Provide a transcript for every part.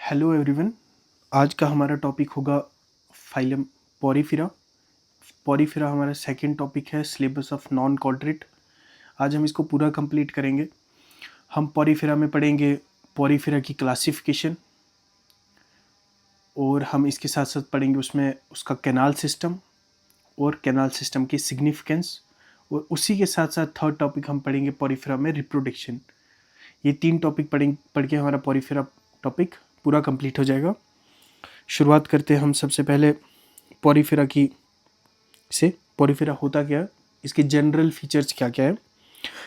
Hello everyone. आज का हमारा टॉपिक होगा फाइलम पोरीफेरा। पोरीफेरा हमारा सेकंड टॉपिक है सिलेबस ऑफ नॉन क्वाड्रेट। आज हम इसको पूरा कंप्लीट करेंगे। हम पोरीफेरा में पढ़ेंगे पोरीफेरा की क्लासिफिकेशन, और हम इसके साथ साथ पढ़ेंगे उसमें उसका कैनाल सिस्टम और कैनाल सिस्टम की सिग्निफिकेंस, और उसी के साथ साथ थर्ड टॉपिक हम पढ़ेंगे पोरीफेरा में रिप्रोडक्शन। ये तीन टॉपिक पढ़ के हमारा पोरीफेरा टॉपिक पूरा कंप्लीट हो जाएगा। शुरुआत करते हैं हम सबसे पहले पोरीफेरा की से। पोरीफेरा होता क्या है, इसके जनरल फीचर्स क्या क्या है।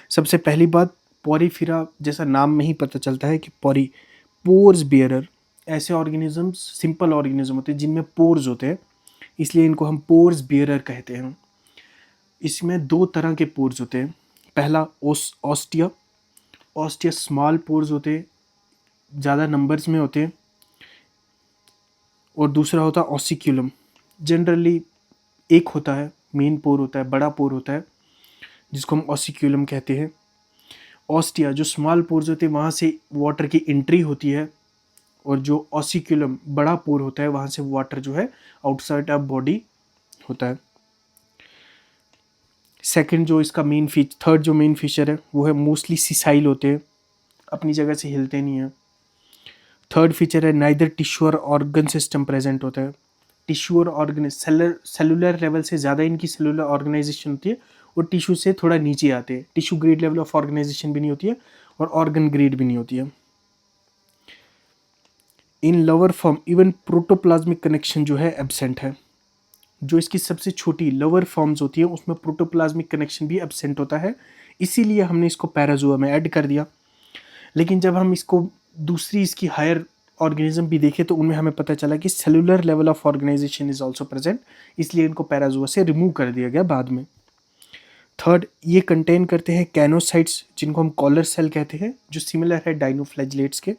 सबसे पहली बात, पोरीफेरा जैसा नाम में ही पता चलता है कि पोर्स बियरर ऐसे ऑर्गेनिजम्स सिंपल ऑर्गेनिज्म होते हैं जिनमें पोर्स होते हैं, इसलिए इनको हम पोर्स बियरर कहते हैं। इसमें दो तरह के पोर्स होते हैं। पहला ऑस्टिया ऑस्टिया स्मॉल पोर्स होते हैं, ज़्यादा नंबर्स में होते हैं। और दूसरा होता है ऑसिक्यूलम। जनरली एक होता है, मेन पोर होता है, बड़ा पोर होता है, जिसको हम ऑसिक्यूलम कहते हैं। ऑस्टिया जो स्मॉल पोर्स होते हैं वहाँ से वाटर की एंट्री होती है, और जो ऑसिक्यूलम बड़ा पोर होता है वहाँ से वाटर जो है आउटसाइड ऑफ बॉडी होता है। सेकंड जो इसका थर्ड जो मेन फीचर है वो है मोस्टली सिसाइल होते हैं, अपनी जगह से हिलते नहीं हैं। थर्ड फीचर है नाइदर टिश्यू और ऑर्गन सिस्टम प्रेजेंट होता है। टिश्यू और ऑर्गन सेलुलर लेवल से ज़्यादा इनकी सेलुलर ऑर्गेनाइजेशन होती है, और टिश्यू से थोड़ा नीचे आते हैं। Tissue grade level of organization भी नहीं होती है, और ऑर्गन ग्रेड भी नहीं होती है। इन lower form even protoplasmic connection जो है एब्सेंट है। जो इसकी सबसे छोटी लोअर फॉर्म्स होती है उसमें प्रोटोप्लाज्मिक कनेक्शन भी एब्सेंट होता है, इसीलिए हमने इसको पैराजोआ में ऐड कर दिया। लेकिन जब हम इसको दूसरी इसकी हायर ऑर्गेनिज्म भी देखे तो उनमें हमें पता चला कि cellular level of organization is also present, इसलिए इनको पैराजोआ से रिमूव कर दिया गया बाद में। थर्ड, ये कंटेन करते हैं कैनोसाइट्स, जिनको हम कॉलर सेल कहते हैं, जो सिमिलर है डाइनोफ्लैजिलेट्स के।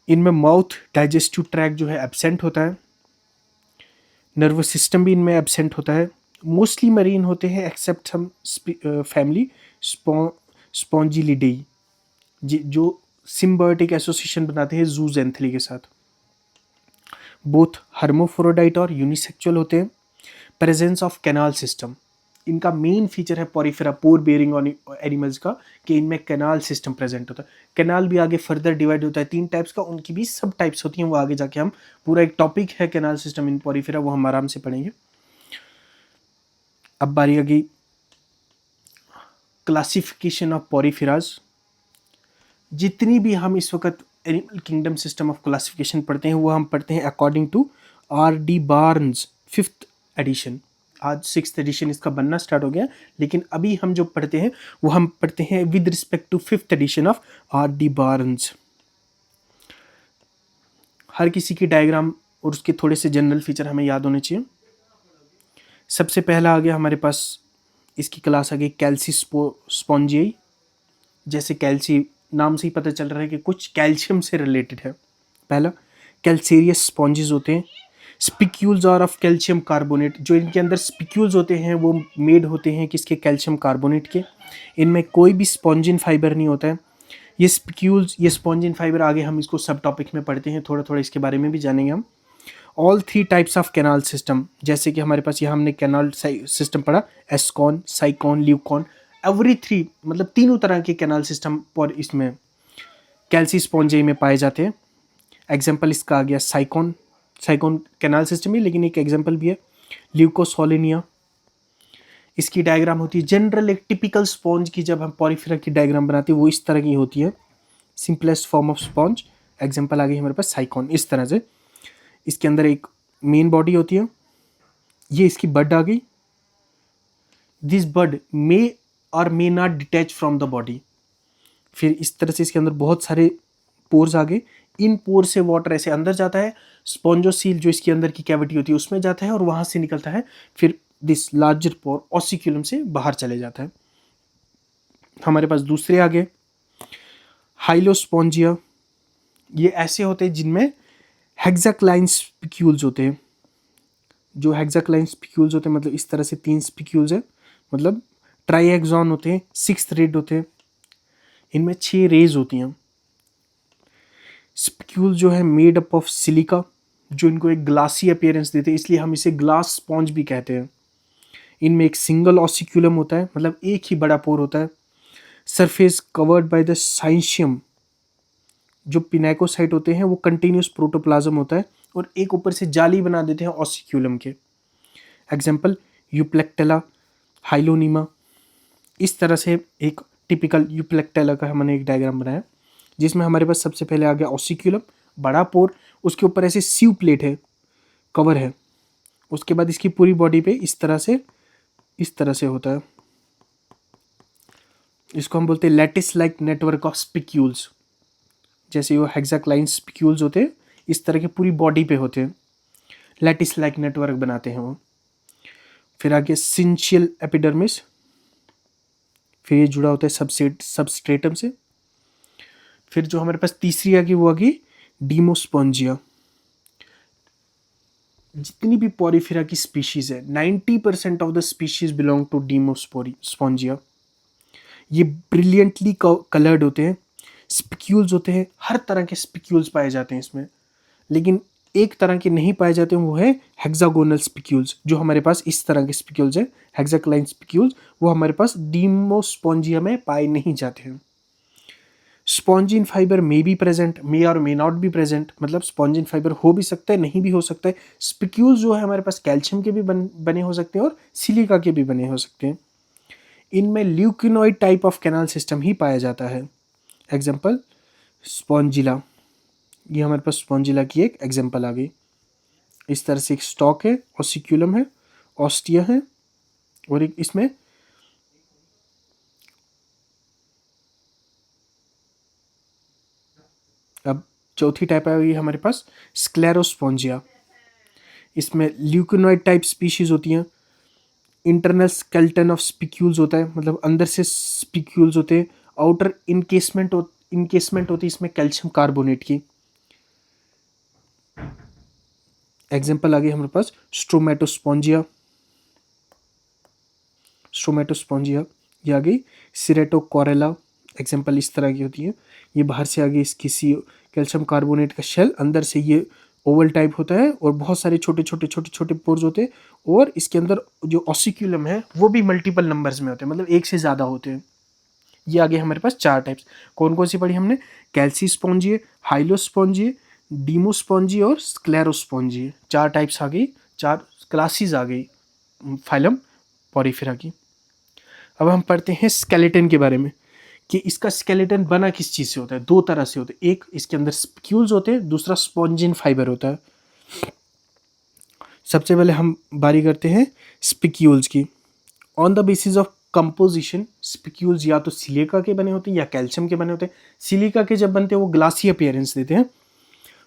इनमें माउथ डाइजेस्टिव ट्रैक जो है एब्सेंट होता है। नर्वस सिस्टम भी इनमें एब्सेंट होता है। मोस्टली मरीन होते हैं एक्सेप्ट हम फैमिली स्पॉन्जिलिडेई, जो सिम्बायोटिक एसोसिएशन बनाते हैं जूजेंथली के साथ। बोथ हर्मोफ्रोडाइट और यूनिसेक्सुअल होते हैं। प्रेजेंस ऑफ कैनाल सिस्टम, इनका मेन फीचर है पोरीफेरा पोर बेयरिंग एनिमल्स का, कि इनमें कैनाल सिस्टम प्रेजेंट होता है। कैनाल भी आगे फर्दर डिवाइड होता है तीन टाइप्स का, उनकी भी सब टाइप्स होती हैं, वो आगे जाके हम पूरा एक टॉपिक है कैनाल सिस्टम इन पोरीफेरा, वो हम आराम से पढ़ेंगे। अब बारी आ गई क्लासिफिकेशन ऑफ पोरीफेराज। जितनी भी हम इस वक्त animal kingdom system of classification पढ़ते हैं वो हम पढ़ते हैं according to R.D. Barnes 5th addition. आज 6th एडिशन इसका बनना स्टार्ट हो गया, लेकिन अभी हम जो पढ़ते हैं वो हम पढ़ते हैं with respect to 5th edition of R.D. Barnes. हर किसी की डायग्राम और उसके थोड़े से जनरल फीचर हमें याद होने चाहिए। सबसे पहला आ गया हमारे पास, इसकी क्लास आ गई कैल्सी स्पॉन्जियाई। जैसे कैल्सी नाम से ही पता चल रहा है कि कुछ कैल्शियम से रिलेटेड है। पहला, कैल्सेरियस स्पॉन्जेस होते हैं। Spicules are of calcium carbonate, जो इनके अंदर स्पिक्यूल्स होते हैं वो मेड होते हैं किसके, कैल्शियम कार्बोनेट के। इनमें कोई भी स्पॉन्जिन फाइबर नहीं होता है। ये स्पिक्यूल्स, ये स्पॉन्जिन फाइबर आगे हम इसको सब टॉपिक में पढ़ते हैं, थोड़ा थोड़ा इसके बारे में भी जानेंगे हम। All 3 types of canal system, जैसे कि हमारे पास यहाँ हमने कैनाल सिस्टम पढ़ा, एस्कॉन, साइकॉन, ल्यूकॉन। एवरी 3 मतलब तीनों तरह के कैनाल सिस्टम पर इसमें कैल्सी स्पॉन्जियाई में पाए जाते हैं। एग्जाम्पल इसका आ गया साइकॉन। साइकॉन कैनाल सिस्टम ही, लेकिन एक एग्जाम्पल भी है ल्यूकोसोलिनिया। इसकी डायग्राम होती है जनरल एक टिपिकल स्पॉन्ज की, जब हम पोरीफेरा की डायग्राम बनाते हैं वो इस तरह की होती है, simplest form of sponge. Example आ गई हमारे पास साइकॉन, इस तरह से। इसके अंदर एक मेन बॉडी होती है, ये इसकी बड आ गई। दिस बड मे और may not detach from the body. फिर इस तरह से इसके अंदर बहुत सारे पोर्स आ गए। इन पोर से वाटर ऐसे अंदर जाता है, स्पॉन्जोसील जो इसके अंदर की कैविटी होती है उसमें जाता है, और वहां से निकलता है। फिर दिस लार्जर पोर ऑसिक्यूलम से बाहर चले जाता है। हमारे पास दूसरे आ गए हाइलोस्पॉन्जिया। ये ऐसे होते हैं जिनमें हेक्साक्लाइन स्पिक्यूल्स होते हैं। जो हेक्साक्लाइन स्पिक्यूल्स होते हैं मतलब इस तरह से 3 स्पिक्यूल्स है, मतलब ट्राइएक्सॉन होते हैं, 6 रेड होते हैं। इनमें 6 रेज होती हैं। स्पिक्यूल जो है मेड अप ऑफ सिलिका, जो इनको एक ग्लासी अपीयरेंस देते हैं, इसलिए हम इसे ग्लास स्पॉन्ज भी कहते हैं। इनमें एक सिंगल ऑसिक्यूलम होता है, मतलब एक ही बड़ा पोर होता है। सरफेस कवर्ड बाय द साइंशियम, जो पिनाकोसाइट होते हैं वो कंटिन्यूस प्रोटोप्लाज्म होता है, और एक ऊपर से जाली बना देते हैं ऑसिक्यूलम के। Example Euplectella, Hyalonema. इस तरह से एक टिपिकल यूप्लेक्टेला का हमने एक डायग्राम बनाया, जिसमें हमारे पास सबसे पहले आ गया ऑसिक्यूलम, बड़ा पोर, उसके ऊपर ऐसे सीव प्लेट है, कवर है। उसके बाद इसकी पूरी बॉडी पे इस तरह से होता है। इसको हम बोलते हैं lattice like network of spicules. जैसे वो हेक्साक्लाइन स्पिक्यूल्स होते हैं, इस तरह के पूरी बॉडी पे होते हैं, लैटिस लाइक नेटवर्क बनाते हैं वो। फिर आगे सिंचियल एपिडर्मिस, फिर ये जुड़ा होता है सबस्ट्रेटम से। फिर जो हमारे पास तीसरी आ गई वो आ गई डीमोस्पोंजिया। जितनी भी पॉरीफेरा की स्पीशीज है, 90% of the species belong to Demospongiae. ये ब्रिलियंटली कलर्ड होते हैं, स्पिक्यूल्स होते हैं, हर तरह के स्पिक्यूल्स पाए जाते हैं इसमें। लेकिन एक तरह के नहीं पाए जाते हैं, वो है हेक्सागोनल स्पिक्यूल्स। जो हमारे पास इस तरह के स्पिक्यूल्स हैं, हेक्साक्लाइन स्पिक्यूल्स, वो हमारे पास डीमोस्पोंजिया में पाए नहीं जाते हैं। Spongin fibre may be present, may और मे नॉट बी प्रेजेंट, मतलब स्पॉन्जिन फाइबर हो भी सकता है, नहीं भी हो सकता है। स्पिक्यूल्स जो है हमारे पास कैल्शियम के भी बने हो सकते हैं और सिलिका के भी बने हो सकते हैं। इनमें ल्यूकिनॉइड टाइप ऑफ कैनाल सिस्टम ही पाया जाता है। एग्जाम्पल स्पॉन्जिला, ये हमारे पास स्पॉन्जिला की एक एग्जाम्पल आ गई। इस तरह से एक स्टॉक है, ऑसिक्यूलम है, ऑस्टिया है, और एक इसमें अब चौथी टाइप आ गई हमारे पास स्क्लेरोस्पोंजिया। इसमें ल्यूकिनॉइड टाइप स्पीशीज होती हैं। इंटरनल स्केल्टन ऑफ स्पिक्यूल्स होता है, मतलब अंदर से स्पिक्यूल्स होते हैं। आउटर इनकेसमेंट होती है इसमें कैल्शियम कार्बोनेट की। एग्जाम्पल आ गई हमारे पास स्ट्रोमेटोस्पोंजिया, ये आ गई सिरेटोकोरेला। एग्जाम्पल इस तरह की होती है। ये बाहर से आ गई इसकी कैल्शियम कार्बोनेट का शेल, अंदर से ये ओवल टाइप होता है और बहुत सारे छोटे छोटे पोर्स होते हैं, और इसके अंदर जो ऑसिक्यूलम है वो भी मल्टीपल नंबर्स में होते हैं, मतलब एक से ज़्यादा होते हैं। ये आगे हमारे पास 4 टाइप्स। कौन कौन सी पढ़ी हमने? कैल्सीस्पोंजिए, हाइलोस्पोंजिए, डीमोस्पोंजिए और स्क्लेरोस्पोंजिए। 4 टाइप्स आ गई, 4 क्लासेस आ गई फाइलम पॉरीफेरा की। अब हम पढ़ते हैं स्केलेटन के बारे में, कि इसका स्केलेटन बना किस चीज़ से होता है। 2 तरह से होते हैं, एक इसके अंदर स्पिक्यूल्स होते हैं, दूसरा स्पॉन्जिन फाइबर होता है। सबसे पहले हम बारी करते हैं स्पिक्यूल्स की। On the basis of composition, spicules या तो सिलिका के बने होते हैं या कैल्शियम के बने होते हैं। सिलिका के जब बनते हैं वो ग्लासी अपीयरेंस देते हैं।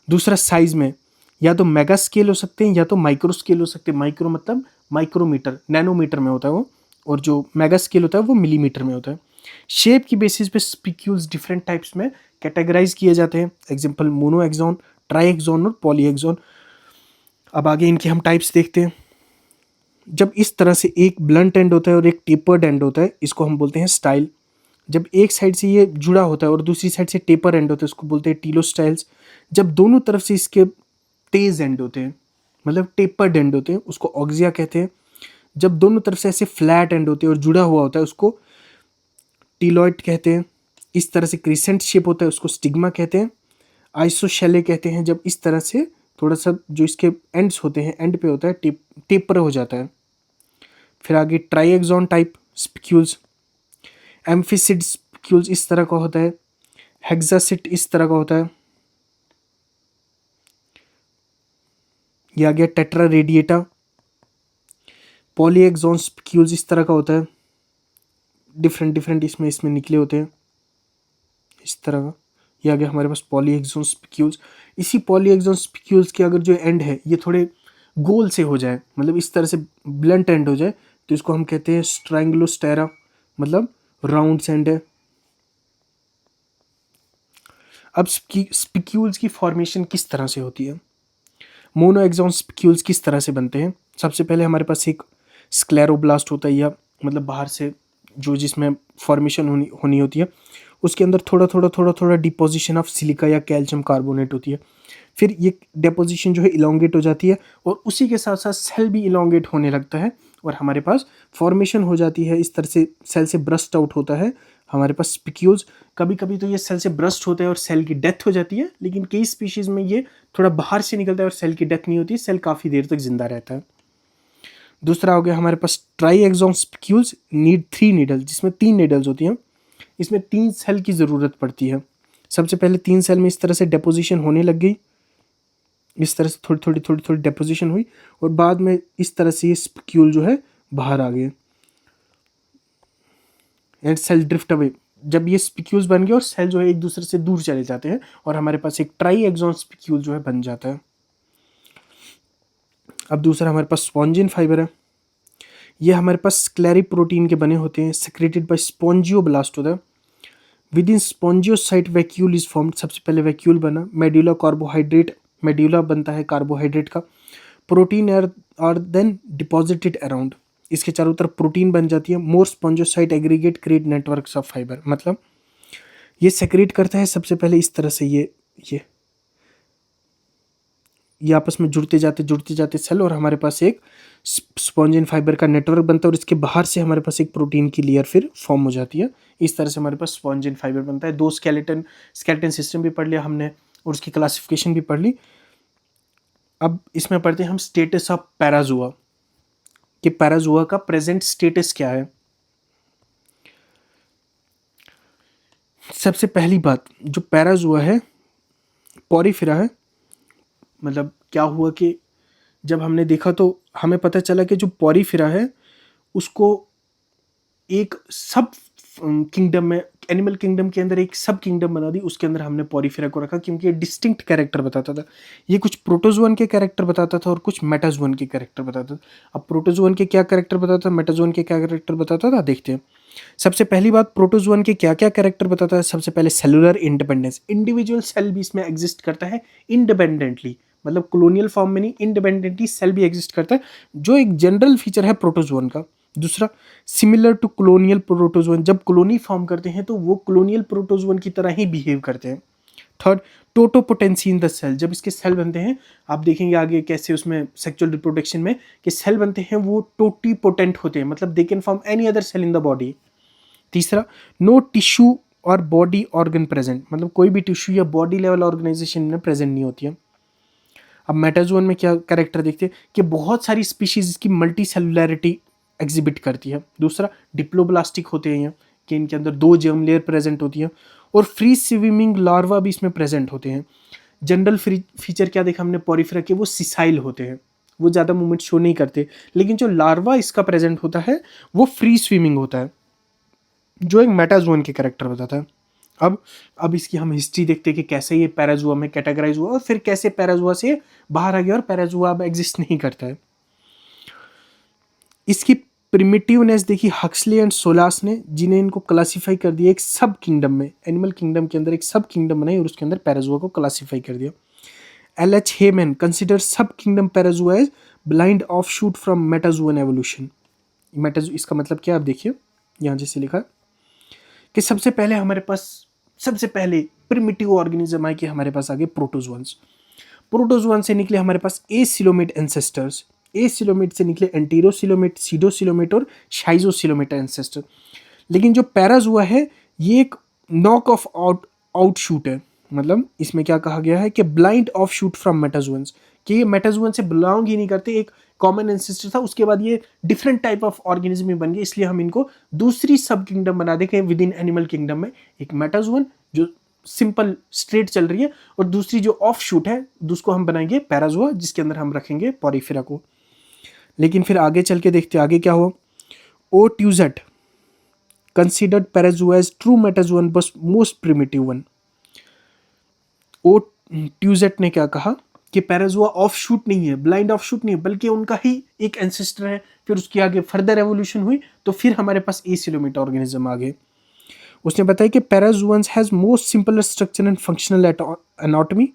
दूसरा साइज में या तो मेगा स्केल हो सकते हैं या तो माइक्रो स्केल हो सकते हैं। माइक्रो मतलब माइक्रोमीटर, नैनोमीटर में होता है वो, और जो मेगा स्केल होता है वो मिलीमीटर में होता है। शेप की बेसिस पे स्पिक्यूल्स डिफरेंट टाइप्स में कैटेगराइज किए जाते हैं। एग्जाम्पल मोनोएक्सॉन, ट्राइएक्सॉन और पॉलीएक्सॉन। अब आगे इनके हम टाइप्स देखते हैं। जब इस तरह से एक ब्लंट एंड होता है और एक टेपर्ड एंड होता है, इसको हम बोलते हैं स्टाइल। जब एक साइड से ये जुड़ा होता है और दूसरी साइड से टेपर एंड होता है, इसको बोलते हैं टीलोस्टाइल्स। जब दोनों तरफ से इसके तेज एंड होते हैं, मतलब टेपर्ड एंड होते हैं, उसको ऑक्सिया कहते हैं। जब दोनों तरफ से ऐसे फ्लैट एंड होते हैं और जुड़ा हुआ होता है, उसको टीलॉइड कहते हैं। इस तरह से क्रिसेंट शेप होता है, उसको स्टिग्मा कहते हैं। आइसोशेले कहते हैं जब इस तरह से थोड़ा सा जो इसके एंड्स होते हैं, एंड पे होता है, टेपर हो जाता है। फिर आगे ट्राइएक्सॉन टाइप स्पिक्यूल्स, एम्फिसिड स्पिक्यूल्स इस तरह का होता है, हेक्सासिड इस तरह का होता है। ये आ गया टेट्रा रेडिएटा। पॉलीएक्सॉन स्पिक्यूल्स इस तरह का होता है, डिफरेंट इसमें निकले होते हैं इस तरह का। ये आ गया हमारे पास पॉलीएक्सॉन स्पिक्यूल्स। इसी पॉलीएक्सॉन स्पिक्यूल्स के अगर जो एंड है ये थोड़े गोल से हो जाए, मतलब इस तरह से ब्लंट एंड हो जाए, तो इसको हम कहते हैं स्ट्रैंगलोस्टेरा, मतलब राउंड एंड है। अब स्पिक्यूल्स की फॉर्मेशन किस तरह से होती है? मोनोएक्सॉन स्पिक्यूल्स किस तरह से बनते हैं? सबसे पहले हमारे पास एक स्क्लेरोब्लास्ट होता है, या मतलब बाहर से जो जिसमें फॉर्मेशन होनी होती है, उसके अंदर थोड़ा डिपोजिशन ऑफ सिलिका या कैल्शियम कार्बोनेट होती है। फिर ये डिपोजिशन जो है इलोंगेट हो जाती है और उसी के साथ साथ सेल भी इलोंगेट होने लगता है और हमारे पास फॉर्मेशन हो जाती है। इस तरह से सेल से ब्रस्ट आउट होता है हमारे पास स्पिक्यूल्स। कभी कभी तो ये सेल से ब्रस्ट होता है और सेल की डेथ हो जाती है, लेकिन कई स्पीशीज में ये थोड़ा बाहर से निकलता है और सेल की डेथ नहीं होती, सेल काफ़ी देर तक जिंदा रहता है। दूसरा हो गया हमारे पास triaxon spicules need 3 needle, जिसमें 3 नीडल्स होती हैं। इसमें 3 सेल की ज़रूरत पड़ती है। सबसे पहले 3 सेल में इस तरह से डेपोजिशन होने लग गई, इस तरह से थोड़ी डेपोजिशन हुई और बाद में इस तरह से ये स्पिक्यूल जो है बाहर आ गए एंड सेल ड्रिफ्ट अवे। जब ये स्पिक्यूल्स बन गए और सेल जो है एक दूसरे से दूर चले जाते हैं और हमारे पास एक ट्राई एक्सॉन स्पिक्यूल जो है बन जाता है। अब दूसरा हमारे पास स्पॉन्जिन फाइबर है। ये हमारे पास स्क्लेरी प्रोटीन के बने होते हैं, सेक्रेटेड बाय स्पॉन्जियोब्लास्ट होता है। Within spongiocyte vacuole is formed. सबसे पहले वैक्यूल बना, मेड्यूला कार्बोहाइड्रेट, मेड्यूला बनता है कार्बोहाइड्रेट का। Protein are then deposited around. इसके चारों तरफ प्रोटीन बन जाती है। More spongiocyte aggregate create networks of fibre. मतलब ये सेक्रेट करता है सबसे पहले इस तरह से ये आपस में जुड़ते जाते सेल और हमारे पास एक स्पॉन्जिन फाइबर का नेटवर्क बनता है और इसके बाहर से हमारे पास एक प्रोटीन की लेयर फिर फॉर्म हो जाती है। इस तरह से हमारे पास स्पॉन्जिन फाइबर बनता है। 2 स्केलेटन सिस्टम भी पढ़ लिया हमने और उसकी क्लासिफिकेशन भी पढ़ ली। अब इसमें पढ़ते हैं हम स्टेटस ऑफ पैराजुआ, कि पैराजुआ का प्रेजेंट स्टेटस क्या है। सबसे पहली बात, जो पैराजुआ है पॉरीफेरा है। मतलब क्या हुआ कि जब हमने देखा तो हमें पता चला कि जो पॉरीफेरा है उसको एक सब किंगडम में, एनिमल किंगडम के अंदर एक सब किंगडम बना दी, उसके अंदर हमने पॉरीफेरा को रखा क्योंकि ये डिस्टिंक्ट कैरेक्टर बताता था। ये कुछ प्रोटोजोअन के कैरेक्टर बताता था और कुछ मेटाजोअन के कैरेक्टर बताता था। अब प्रोटोजोअन के क्या कैरेक्टर बताता था, मेटाजोअन के क्या कैरेक्टर बताता था, देखते हैं। सबसे पहली बात, प्रोटोजोअन के क्या क्या कैरेक्टर बताता है। सबसे पहले सेलुलर इंडिपेंडेंस, इंडिविजुअल सेल भी इसमें एग्जिस्ट करता है इंडिपेंडेंटली, मतलब कॉलोनियल फॉर्म में नहीं, इंडिपेंडेंटली सेल भी एग्जिस्ट करता है, जो एक जनरल फीचर है प्रोटोजोअन का। दूसरा, सिमिलर टू कॉलोनियल प्रोटोजोअन, जब कॉलोनी फॉर्म करते हैं तो वो कॉलोनियल प्रोटोजोअन की तरह ही बिहेव करते हैं। थर्ड, टोटोपोटेंसी इन द सेल, जब इसके सेल बनते हैं, आप देखेंगे आगे कैसे उसमें सेक्सुअल रिप्रोडक्शन में कि सेल बनते हैं वो टोटीपोटेंट होते हैं, मतलब they can form any other cell in the body. तीसरा, नो टिश्यू और बॉडी ऑर्गन प्रेजेंट, मतलब कोई भी टिश्यू या बॉडी लेवल ऑर्गेनाइजेशन में प्रेजेंट नहीं होती है। अब मेटाजोन में क्या कैरेक्टर देखते हैं कि बहुत सारी स्पीशीज की मल्टी सेलुलैरिटी एग्जिबिट करती है। दूसरा, डिप्लोब्लास्टिक होते हैं कि इनके अंदर 2 जर्म लेयर प्रेजेंट होती है और फ्री स्विमिंग लार्वा भी इसमें प्रेजेंट होते हैं। जनरल फीचर क्या देखा हमने पॉरीफेरा के, वो सिसाइल होते हैं, वो ज़्यादा मूवमेंट शो नहीं करते, लेकिन जो लार्वा इसका प्रेजेंट होता है वो फ्री स्विमिंग होता है, जो एक मेटाजोन के कैरेक्टर बताता है। अब इसकी हम हिस्ट्री देखते हैं कि कैसे ये पैराजुआ में कैटेगराइज हुआ और फिर कैसे पैराजुआ से बाहर आ गया और पैराजुआ अब एग्जिस्ट नहीं करता है। इसकी प्रिमिटिवनेस देखी हक्सले एंड सोलास ने, जिन्हें इनको क्लासीफाई कर दिया एक सब किंगडम में, एनिमल किंगडम के अंदर एक सब किंगडम बनाई और उसके अंदर पैराजुआ को क्लासीफाई कर दिया। L.H. Hyman consider sub kingdom Parazoa as blind offshoot from Metazoan evolution. इसका मतलब क्या, आप देखिए यहाँ जैसे लिखा है कि सबसे पहले हमारे पास सबसे पहले प्रिमिटिव ऑर्गेनिज्म आए कि हमारे पास आगे प्रोटोजोअन्स। प्रोटोजोअन से निकले हमारे पास एसिलोमेट एंसेस्टर्स, एसिलोमेट से निकले एंटीरोसिलोमेट, सीडोसिलोमेट और शाइजोसिलोमेट एंसेस्टर। लेकिन जो पैराजुआ है ये एक नॉक ऑफ आउटशूट है, मतलब इसमें क्या कहा गया है कि ब्लाइंड ऑफ शूट फ्रॉम मेटाजुअन्स, कि ये मेटाजुअन से बिलोंग ही नहीं करते, एक कॉमन एंसेस्टर था, उसके बाद ये डिफरेंट टाइप ऑफ ऑर्गेनिज्म बन गए, इसलिए हम इनको दूसरी सब किंगडम बना देंगे विद इन एनिमल किंगडम में। एक मेटाजुअन जो सिंपल स्ट्रेट चल रही है और दूसरी जो ऑफ शूट है उसको हम बनाएंगे पैराजुआ, जिसके अंदर हम रखेंगे पॉरीफेरा को। लेकिन फिर आगे चल के देखते आगे क्या हुआ। ओ ट्यूजेट कंसिडर्ड पैराजुआ एज ट्रू मेटाजुअन बस मोस्ट प्रिमिटिव वन। ओ ट्यूजेट ने क्या कहा कि पैराजुआ ऑफ शूट नहीं है, ब्लाइंड ऑफ शूट नहीं है, बल्कि उनका ही एक एंसेस्टर है। फिर उसके आगे फर्दर एवोल्यूशन हुई तो फिर हमारे पास एसिलोमेट ऑर्गेनिज्म आ गए। उसने बताया कि Parazoans has most simpler structure and functional anatomy.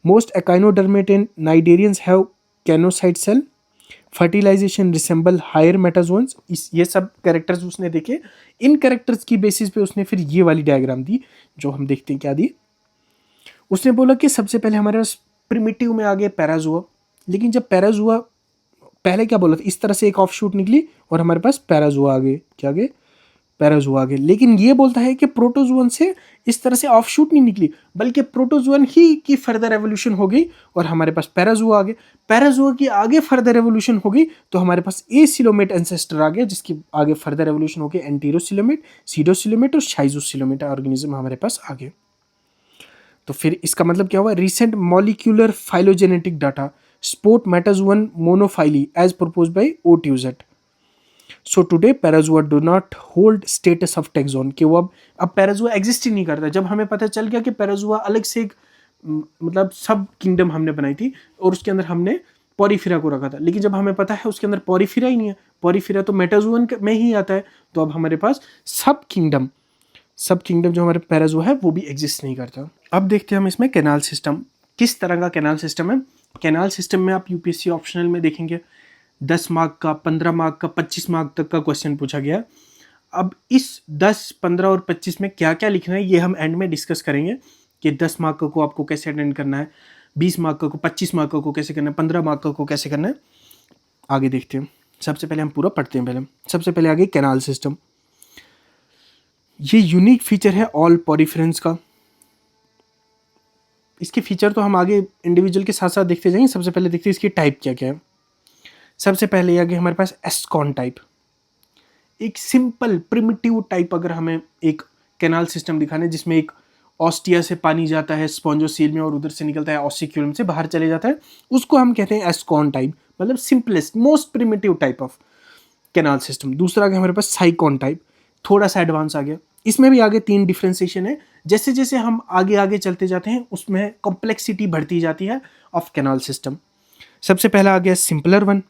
Most echinodermata and cnidarians have choanocyte cell. Fertilisation resemble higher metazoans, इस ये सब कैरेक्टर्स उसने देखे। इन कैरेक्टर्स की बेसिस पे उसने फिर ये वाली डायग्राम दी जो हम देखते हैं क्या दी। उसने बोला कि सबसे पहले हमारे पास प्रिमिटिव में आ गया पैराजुआ, लेकिन जब पैराजुआ पहले क्या बोला था, इस तरह से एक ऑफशूट निकली और हमारे पास पैराजुआ आ गए, क्या आ गए, पैराजुआ आ गए। लेकिन ये बोलता है कि प्रोटोजुअन से इस तरह से ऑफशूट नहीं निकली, बल्कि प्रोटोजुअन ही की फर्दर एवोल्यूशन हो गई और हमारे पास पैराजुआ आ गए। पैराजुआ की आगे फर्दर एवोल्यूशन हो गई तो हमारे पास एसिलोमेट एंसेस्टर आ गया, जिसकी आगे फर्दर एवोल्यूशन हो गई एंटीरोसिलोमेट, सीडोसिलोमेट और शाइजोसिलोमेट ऑर्गेनिज्म हमारे पास आ गए। तो फिर इसका मतलब क्या हुआ, recent molecular phylogenetic data support Metazoan monophyly as propose by ओट्यूजेट। So today Parazoa do not hold status of taxon, कि वो अब पैराजुआ एग्जिस्ट ही नहीं करता। जब हमें पता चल गया कि पैराजुआ अलग से एक मतलब सब किंगडम हमने बनाई थी और उसके अंदर हमने पॉरीफिरा को रखा था, लेकिन जब हमें पता है उसके अंदर पॉरीफिरा ही नहीं है, पॉरीफिरा तो मेटाजुअन में ही आता है, तो अब हमारे पास सब किंगडम जो हमारे पैराजुआ है वो भी एग्जिस्ट नहीं करता। अब देखते हैं हम इसमें कैनाल सिस्टम, किस तरह का कैनाल सिस्टम है। कैनाल सिस्टम में आप यूपीएससी ऑप्शनल में देखेंगे 10 मार्क का, 15 मार्क का, 25 मार्क तक का क्वेश्चन पूछा गया। अब इस 10, 15 और 25 में क्या क्या लिखना है ये हम एंड में डिस्कस करेंगे कि 10 मार्क को आपको कैसे अटेंड करना है, 20 मार्क को, 25 मार्क को कैसे करना है, 15 मार्क को कैसे करना है, आगे देखते हैं। सबसे पहले हम पूरा पढ़ते हैं। पहले सबसे पहले आगे कैनाल सिस्टम। ये यूनिक फीचर है ऑल पॉरीफेरेंस का। इसके फीचर तो हम आगे इंडिविजुअल के साथ साथ देखते जाएंगे। सबसे पहले देखते हैं इसकी टाइप क्या क्या है। सबसे पहले आगे हमारे पास एस्कॉन टाइप, एक सिंपल प्रिमिटिव टाइप। अगर हमें एक कैनाल सिस्टम दिखाना है जिसमें एक ऑस्टिया से पानी जाता है स्पॉन्जोसील में और उधर से निकलता है ऑसिक्यूलम से बाहर चले जाता है, उसको हम कहते हैं एस्कॉन टाइप, मतलब simplest most primitive type of canal system. दूसरा आगे हमारे पास साइकॉन टाइप, थोड़ा सा एडवांस आ गया। इसमें भी आगे 3 डिफ्रेंसिएशन है। जैसे जैसे हम आगे आगे चलते जाते हैं उसमें कॉम्प्लेक्सिटी बढ़ती जाती है ऑफ कैनाल सिस्टम। सबसे पहला आ गया सिंपलर वन,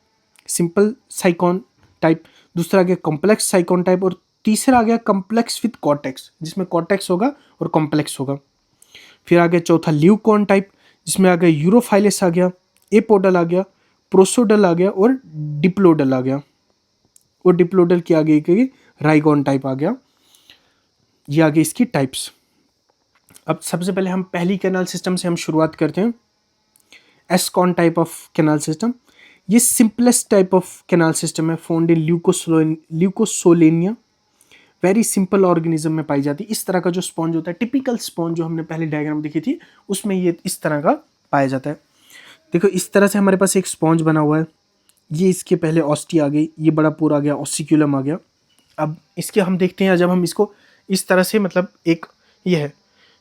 सिंपल साइकॉन टाइप। दूसरा आ गया कॉम्प्लेक्स साइकॉन टाइप और तीसरा आ गया कॉम्प्लेक्स विद कॉर्टेक्स, जिसमें कॉर्टेक्स होगा और कॉम्प्लेक्स होगा। फिर आ गया चौथा ल्यूकॉन टाइप, जिसमें आ गया यूरोफाइलस आ गया, एपोडल आ गया, प्रोसोडल आ गया और डिप्लोडल आ गया। और डिप्लोडल की आगे एक राइगॉन टाइप आ गया। ये आगे इसकी टाइप्स। अब सबसे पहले हम पहली कैनाल सिस्टम से हम शुरुआत करते हैं, ascon type of canal system. ये simplest type of canal system है, found in Leucosolenia, very simple organism में पाई जाती है। इस तरह का जो स्पॉन्ज होता है, टिपिकल स्पॉन्ज जो हमने पहले डायग्राम देखी थी उसमें ये इस तरह का पाया जाता है। देखो इस तरह से हमारे पास एक स्पॉन्ज बना हुआ है, ये इसके पहले ऑस्टी आ गई, ये बड़ा पूरा आ गया, ऑसिक्यूलम आ गया। अब इसके हम देखते हैं, जब हम इसको इस तरह से, मतलब एक ये है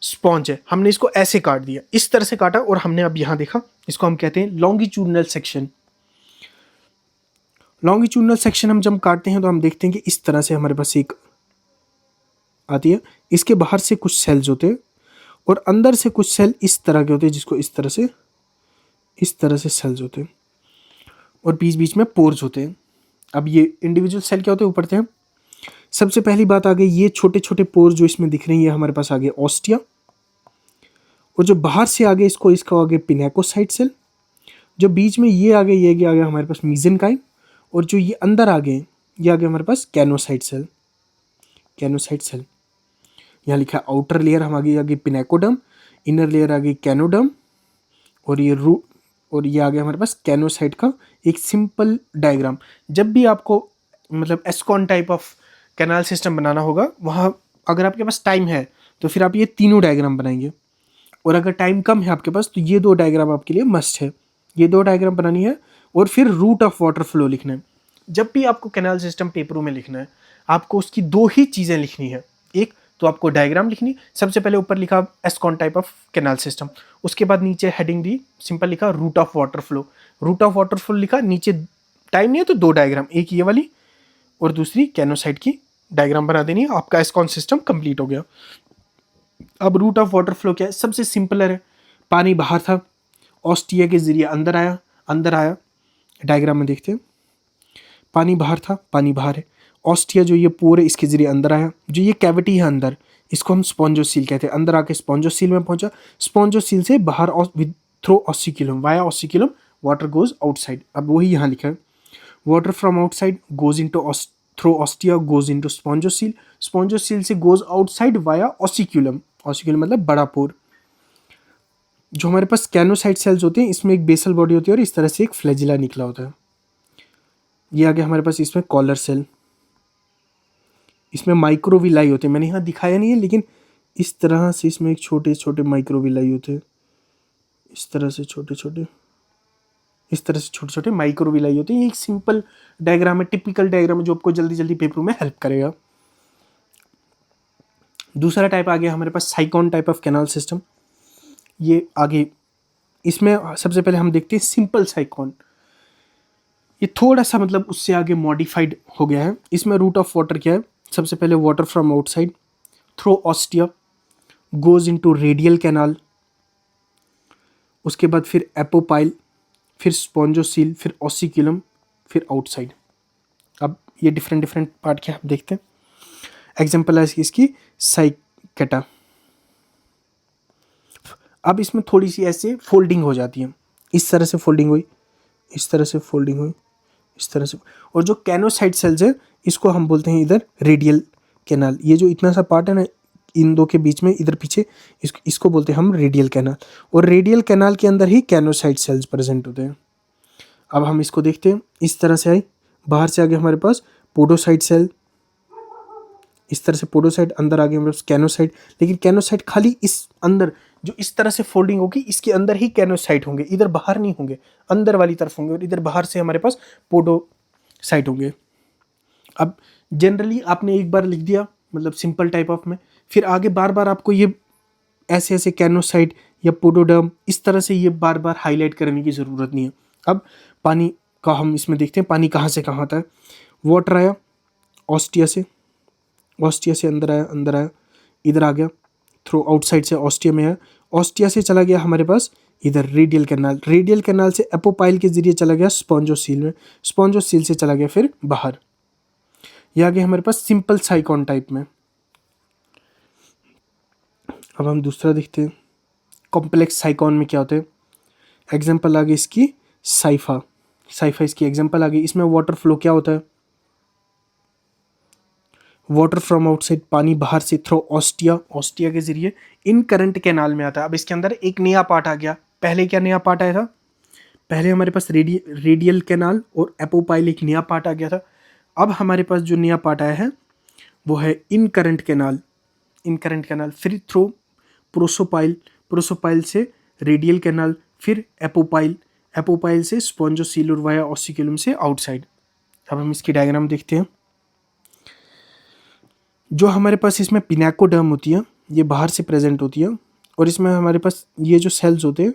स्पॉन्ज है, हमने इसको ऐसे काट दिया, इस तरह से काटा और हमने अब यहाँ देखा, इसको हम कहते हैं लॉन्गिट्यूडनल सेक्शन। लॉन्गिट्यूडनल सेक्शन हम जब काटते हैं तो हम देखते हैं कि इस तरह से हमारे पास एक आती है, इसके बाहर से कुछ सेल्स होते हैं और अंदर से कुछ सेल इस तरह के होते हैं, जिसको इस तरह से सेल्स होते हैं और बीच बीच में पोर्स होते हैं। अब ये इंडिविजुअल सेल क्या होते हैं ऊपर से। सबसे पहली बात आ गई, ये छोटे छोटे पोर्स जो इसमें दिख रहे हैं ये हमारे पास आ गए ऑस्टिया, और जो बाहर से आ गए इसको आगे पिनेकोसाइट सेल, जो बीच में ये आ गए ये आ गया हमारे पास मीजेनकाइम, और जो ये अंदर आ गए ये आ गया हमारे पास कैनोसाइट सेल। यहाँ लिखा है आउटर लेयर हम आगे पिनेकोडर्म, इनर लेयर आ गई कैनोडर्म, और ये आ गया हमारे पास कैनोसाइट का एक सिंपल डायग्राम। जब भी आपको मतलब एस्कॉन टाइप ऑफ कैनाल सिस्टम बनाना होगा, वहाँ अगर आपके पास टाइम है तो फिर आप ये तीनों डायग्राम बनाएंगे, और अगर टाइम कम है आपके पास तो ये 2 डायग्राम आपके लिए मस्ट है। ये 2 डायग्राम बनानी है और फिर रूट ऑफ वाटर फ्लो लिखना है। जब भी आपको कैनाल सिस्टम पेपरों में लिखना है आपको उसकी 2 ही चीज़ें लिखनी है। एक तो आपको डायग्राम लिखनी, सबसे पहले ऊपर लिखा एस्कॉन टाइप ऑफ कैनाल सिस्टम, उसके बाद नीचे हेडिंग दी सिंपल लिखा रूट ऑफ वाटर फ्लो लिखा, नीचे टाइम नहीं है तो 2 डायग्राम, एक ये वाली और दूसरी कैनोसाइट की डायग्राम बना देनी है, आपका एस्कॉन सिस्टम कंप्लीट हो गया। अब रूट ऑफ वाटर फ्लो क्या है, सबसे सिंपलर है। पानी बाहर था, ऑस्टिया के जरिए अंदर आया, डायग्राम में देखते हैं, पानी बाहर था, पानी बाहर है, ऑस्टिया जो ये पूरे इसके जरिए अंदर आया, जो ये कैविटी है अंदर, इसको हम स्पॉन्जोसील कहते हैं। अंदर आके स्पॉन्जोसील में पहुंचा, स्पॉन्जोसील से बाहर through osculum, via osculum water goes outside. अब वही यहाँ लिखा है। Water from outside goes into through ostia goes into spongocoel, spongocoel से goes outside via osculum, osculum मतलब बड़ा पोर। जो हमारे पास कैनोसाइट सेल्स होते हैं इसमें एक बेसल बॉडी होती है और इस तरह से एक फ्लैजिला निकला होता है। ये आ गया हमारे पास इसमें कॉलर सेल, इसमें माइक्रोविलाई होते हैं, मैंने यहाँ दिखाया नहीं है लेकिन इस तरह से इसमें एक छोटे छोटे माइक्रोविलाई होते हैं, इस तरह से छोटे छोटे, इस तरह से छोटे छोटे माइक्रोविलाई होते हैं। ये एक सिंपल डायग्राम है, टिपिकल डायग्राम है जो आपको जल्दी जल्दी पेपर में हेल्प करेगा। दूसरा टाइप आ गया हमारे पास sycon type of canal system. ये आगे इसमें सबसे पहले हम देखते हैं सिंपल साइकॉन। ये थोड़ा सा मतलब उससे आगे मॉडिफाइड हो गया है। इसमें रूट ऑफ वाटर क्या है, सबसे पहले water from outside through ostia goes into radial canal, उसके बाद फिर एपोपाइल, फिर स्पॉन्जोसील, फिर ऑसिक्यूलम, फिर आउटसाइड। अब ये डिफरेंट डिफरेंट पार्ट क्या आप देखते हैं। एग्जाम्पल है इसकी साइकेटा। अब इसमें थोड़ी सी ऐसे फोल्डिंग हो जाती है, इस तरह से फोल्डिंग हुई, इस तरह से फोल्डिंग हुई, इस तरह से। और जो कैनोसाइट सेल्स है इसको हम बोलते हैं इधर रेडियल कैनाल। ये जो इतना सा पार्ट है ना इन दो के बीच में इधर पीछे, इसको बोलते हैं हम रेडियल कैनाल। और रेडियल कैनाल के अंदर ही कैनोसाइट सेल्स प्रेजेंट होते हैं। अब हम इसको देखते हैं, इस तरह से आई, बाहर से आगे हमारे पास पोडोसाइट सेल, इस तरह से पोडोसाइट, अंदर आगे हमारे पास कैनोसाइट। लेकिन कैनोसाइट खाली इस अंदर जो इस तरह से फोल्डिंग होगी इसके अंदर ही कैनोसाइट होंगे, इधर बाहर नहीं होंगे, अंदर वाली तरफ होंगे। और इधर बाहर से हमारे पास पोडोसाइट होंगे। अब जनरली आपने एक बार लिख दिया मतलब सिंपल टाइप ऑफ में, फिर आगे बार बार आपको ये ऐसे ऐसे कैनोसाइट या पोडोडर्म इस तरह से ये बार बार हाईलाइट करने की ज़रूरत नहीं है। अब पानी का हम इसमें देखते हैं, पानी कहाँ से कहाँ आता है। वाटर आया ऑस्टिया से, ऑस्टिया से अंदर आया, अंदर आया, इधर आ गया, थ्रू आउटसाइड से ऑस्टिया में आया, ऑस्टिया से चला गया हमारे पास इधर रेडियल कैनाल, रेडियल कैनाल से एपोपाइल के जरिए चला गया स्पॉन्जोसील में, स्पॉन्जोसील से चला गया फिर बाहर। ये आ गया हमारे पास सिंपल साइकॉन टाइप में। अब हम दूसरा देखते हैं कॉम्प्लेक्स साइकॉन में क्या होते हैं। एग्जाम्पल आ गई इसकी साइफा, साइफा इसकी एग्जाम्पल आ गई। इसमें वाटर फ्लो क्या होता है, वाटर फ्रॉम आउटसाइड, पानी बाहर से थ्रो ऑस्टिया, ऑस्टिया के जरिए इन करंट कैनाल में आता है। अब इसके अंदर एक नया पार्ट आ गया, पहले क्या नया पार्ट आया था, पहले हमारे पास रेडियल कैनाल और एपोपाइल एक नया पार्ट आ गया था। अब हमारे पास जो नया पार्ट आया है वो है इन करंट कैनाल, इन करंट कैनाल, फिर थ्रो प्रोसोपाइल, प्रोसोपाइल से रेडियल कैनाल, फिर एपोपाइल, एपोपाइल से स्पॉन्जोसील वाया ऑसिक्यूलम से आउटसाइड। अब हम इसकी डायग्राम देखते हैं। जो हमारे पास इसमें पिनाकोडर्म होती है ये बाहर से प्रेजेंट होती है, और इसमें हमारे पास ये जो सेल्स होते हैं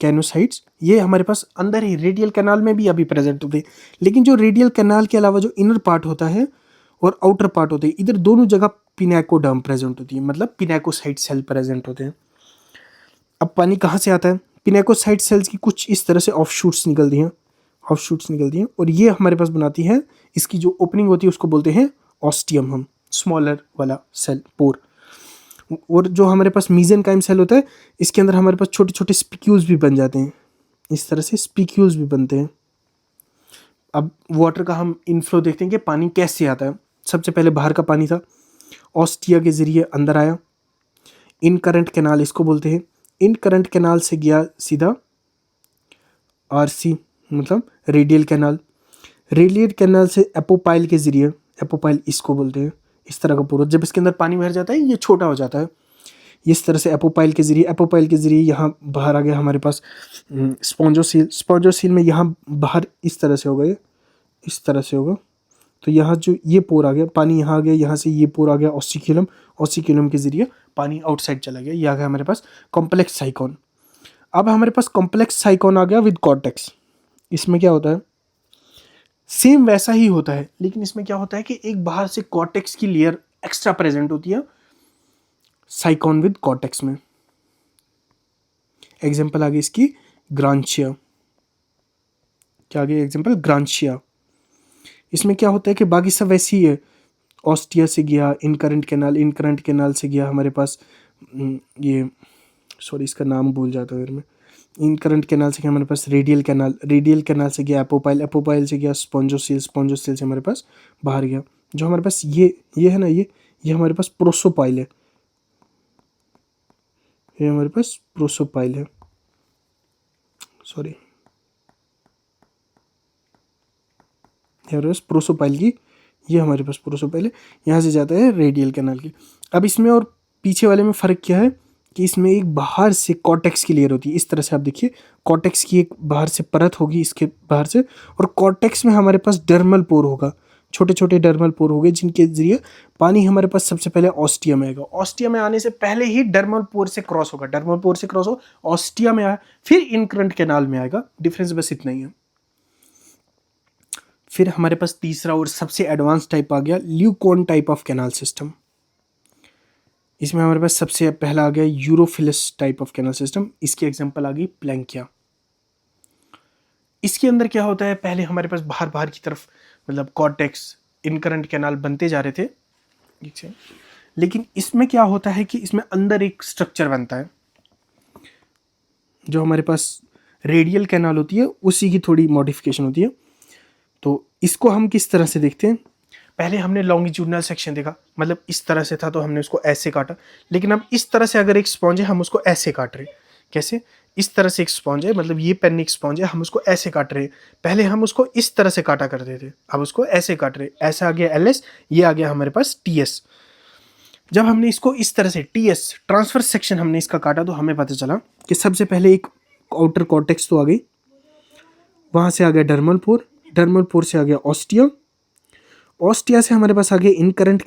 कैनोसाइट्स ये हमारे पास अंदर ही रेडियल कैनाल में भी अभी प्रेजेंट होते हैं। लेकिन जो रेडियल कैनाल के अलावा जो इनर पार्ट होता है और आउटर पार्ट होते हैं इधर दोनों जगह पिनाकोडर्म प्रेजेंट होती है, मतलब पिनाकोसाइट सेल प्रेजेंट होते हैं। अब पानी कहाँ से आता है, पिनाकोसाइट सेल्स की कुछ इस तरह से ऑफशूट्स निकलती हैं, ऑफशूट्स निकलती हैं, और ये हमारे पास बनाती है, इसकी जो ओपनिंग होती है उसको बोलते हैं ऑस्टियम, हम स्मॉलर वाला सेल पोर। और जो हमारे पास मीजेनकाइम सेल होता है इसके अंदर हमारे पास छोटे छोटे स्पिक्यूल्स भी बन जाते हैं, इस तरह से स्पिक्यूल्स भी बनते हैं। अब वाटर का हम इनफ्लो देखते हैं कि पानी कैसे आता है। सबसे पहले बाहर का पानी था, ऑस्टिया के ज़रिए अंदर आया, इन करंट कैनाल इसको बोलते हैं, इन करंट कैनाल से गया सीधा आरसी मतलब रेडियल कैनाल, रेडियल कैनाल से एपोपाइल के ज़रिए, एपोपाइल इसको बोलते हैं, इस तरह का पूरा जब इसके अंदर पानी भर जाता है ये छोटा हो जाता है, इस तरह से एपोपाइल के ज़रिए, एपोपाइल के ज़रिए यहाँ बाहर आ गया हमारे पास स्पॉन्जोसील, स्पॉन्जोसील में यहाँ बाहर इस तरह से होगा, ये इस तरह से होगा, तो यहाँ जो ये पोर आ गया पानी यहाँ आ गया, यहाँ से ये पोर आ गया ऑसिक्यूलम, ऑसिक्यूलम के ज़रिए पानी आउटसाइड चला गया, ये आ गया हमारे पास कॉम्प्लेक्स साइकॉन। अब हमारे पास कॉम्प्लेक्स साइकॉन आ गया विद कॉर्टेक्स। इसमें क्या होता है, सेम वैसा ही होता है लेकिन इसमें क्या होता है कि एक बाहर से कॉर्टेक्स की लेयर एक्स्ट्रा प्रेजेंट होती है साइकॉन विद कॉर्टेक्स में। एग्जांपल आ गई इसकी ग्रांशिया, क्या आ गया एग्जांपल ग्रांशिया। इसमें क्या होता है कि बाकी सब वैसी ही है, ऑस्टिया से गया इन करंट कैनाल, इन करंट कैनाल से गया हमारे पास ये सॉरी इसका नाम भूल जाता है मैं, इन करंट कैनाल से गया हमारे पास रेडियल कैनाल से गया एपोपाइल से गया स्पॉन्जोसील से हमारे पास बाहर गया। जो हमारे पास ये है ना, ये हमारे पास प्रोसोपाइल है, ये हमारे पास प्रोसोपाइल है, सॉरी, हमारे पास प्रोसोपाइल की, ये हमारे पास प्रोसोपाइल है, यहाँ से जाता है रेडियल कैनाल की। अब इसमें और पीछे वाले में फ़र्क क्या है कि इसमें एक बाहर से कॉर्टेक्स की लेयर होती है। इस तरह से आप देखिए, कॉर्टेक्स की एक बाहर से परत होगी इसके बाहर से, और कॉर्टेक्स में हमारे पास डर्मल पोर होगा, छोटे छोटे डर्मल पोर होंगे जिनके जरिए पानी हमारे पास सबसे पहले ऑस्टिया में आएगा। ऑस्टिया में आने से पहले ही डर्मल पोर से क्रॉस होगा, डर्मल पोर से क्रॉस हो ऑस्टिया में आया, फिर इनकरंट कैनाल में आएगा। डिफरेंस बस इतना ही है। फिर हमारे पास तीसरा और सबसे एडवांस टाइप आ गया ल्यूकोन टाइप ऑफ कैनाल सिस्टम। इसमें हमारे पास सबसे पहला आ गया यूरोफिलस टाइप ऑफ कैनाल सिस्टम। इसकी एग्जांपल आ गई प्लैंकिया। इसके अंदर क्या होता है, पहले हमारे पास बाहर बाहर की तरफ मतलब कॉर्टेक्स इनकरंट कैनाल बनते जा रहे थे, ठीक है, लेकिन इसमें क्या होता है कि इसमें अंदर एक स्ट्रक्चर बनता है, जो हमारे पास रेडियल कैनाल होती है उसी की थोड़ी मॉडिफिकेशन होती है। तो इसको हम किस तरह से देखते हैं, पहले हमने लॉन्गिट्यूडनल सेक्शन देखा, मतलब इस तरह से था तो हमने उसको ऐसे काटा, लेकिन अब इस तरह से अगर एक स्पॉन्ज है हम उसको ऐसे काट रहे हैं। कैसे, इस तरह से एक स्पॉन्ज है, मतलब ये पेन एक स्पॉन्ज है, हम उसको ऐसे काट रहे हैं। पहले हम उसको इस तरह से काटा करते थे, अब उसको ऐसे काट रहे, ऐसा आ गया LS, ये आ गया हमारे पास TS। जब हमने इसको इस तरह से TS ट्रांसफर सेक्शन हमने इसका काटा तो हमें पता चला कि सबसे पहले एक आउटर कॉर्टेक्स तो आ गई, वहाँ से आ गया डर्मल पोर से आ गया ऑस्टिया से हमारे पास आ गया इनकरंट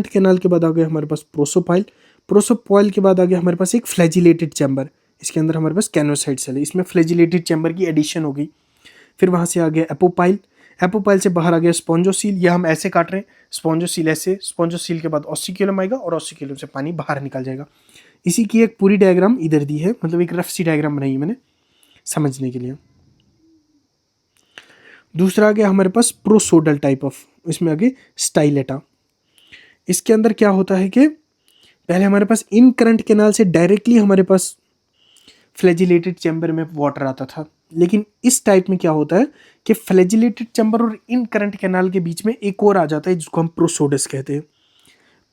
कैनाल के बाद आ गया हमारे पास प्रोसोपाइल के बाद आ गया हमारे पास एक फ्लैजिलेटेड चैम्बर। इसके अंदर हमारे पास कैनोसाइड सेल है, इसमें फ्लैजिलेटेड चैम्बर की एडिशन हो गई। फिर वहाँ से आ गया एपोपाइल से बाहर आ गया स्पॉन्जोसील, यह हम ऐसे काट रहे हैं, स्पॉन्जोसील ऐसे, स्पॉन्जोसील के बाद ऑसिक्यूलम आएगा और ऑसिक्यूलम से पानी बाहर निकल जाएगा। इसी की एक पूरी डायग्राम इधर दी है, मतलब एक रफ सी डायग्राम बनाई है मैंने समझने के लिए। दूसरा आ गया हमारे पास प्रोसोडल टाइप ऑफ, इसमें आ गई स्टाइलेटा। इसके अंदर क्या होता है कि पहले हमारे पास इन करंट कैनाल से डायरेक्टली हमारे पास फ्लैजिलेटेड चैम्बर में वाटर आता था, लेकिन इस टाइप में क्या होता है कि फ्लैजिलेटेड चैम्बर और इन करंट कैनाल के बीच में एक और आ जाता है जिसको हम प्रोसोडस कहते हैं।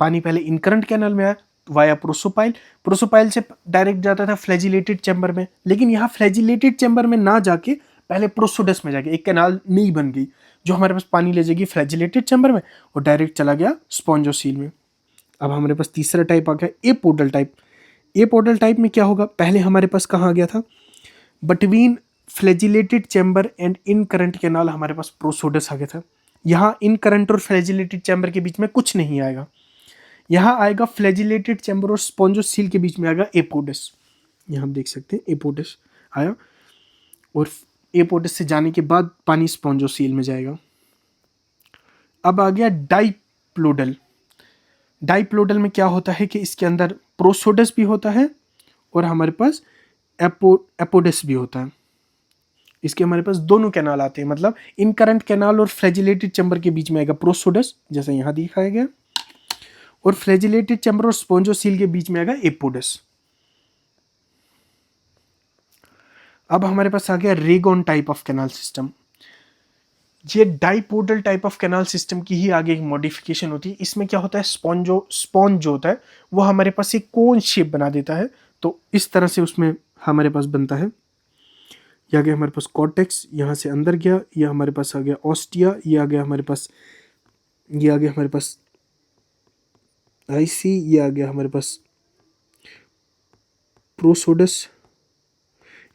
पानी पहले इन करंट कैनाल में आया वाया प्रोसोपाइल से डायरेक्ट जाता था फ्लैजिलेटेड चैम्बर में, लेकिन यहाँ फ्लैजिलेटेड चैम्बर में ना जाके पहले प्रोसोडस में जाके एक कैनाल नई बन गई जो हमारे पास पानी ले जाएगी फ्लैजिलेटेड चैम्बर में और डायरेक्ट चला गया स्पॉन्जोसील में। अब हमारे पास तीसरा टाइप आ गया एपोडल टाइप में क्या होगा, पहले हमारे पास कहाँ आ गया था, between flagellated chamber and in current canal हमारे पास प्रोसोडस आ गया था। यहाँ इन करंट और फ्लैजिलेटेड चैम्बर के बीच में कुछ नहीं आएगा, यहाँ आएगा फ्लैजिलेटेड चैम्बर और स्पॉन्जोसील के बीच में आएगा एपोडस। यहाँ हम देख सकते हैं एपोडस आया और एपोडस से जाने के बाद पानी स्पॉन्जोसील में जाएगा। अब आ गया डाइप्लोडल में क्या होता है कि इसके अंदर प्रोसोडस भी होता है और हमारे पास एपोडस भी होता है। इसके हमारे पास दोनों कैनाल आते हैं, मतलब इन करंट कैनाल और फ्लैजिलेटेड चैम्बर के बीच में आएगा प्रोसोडस जैसे यहाँ दिखाया गया, और फ्लैजिलेटेड चैम्बर और स्पॉन्जोसील के बीच में आएगा एपोडस। अब हमारे पास आ गया रेगोन टाइप ऑफ कैनाल सिस्टम। ये डाइपोडल टाइप ऑफ कैनाल सिस्टम की ही आगे एक मॉडिफिकेशन होती है। इसमें क्या होता है, स्पॉन्ज जो होता है वो हमारे पास एक कोन शेप बना देता है, तो इस तरह से उसमें हमारे पास बनता है। ये आ गया हमारे पास कॉर्टेक्स, यहाँ से अंदर गया, ये हमारे पास आ गया ऑस्टिया, ये आ गया हमारे पास आईसी, ये आ गया हमारे पास प्रोसोडस,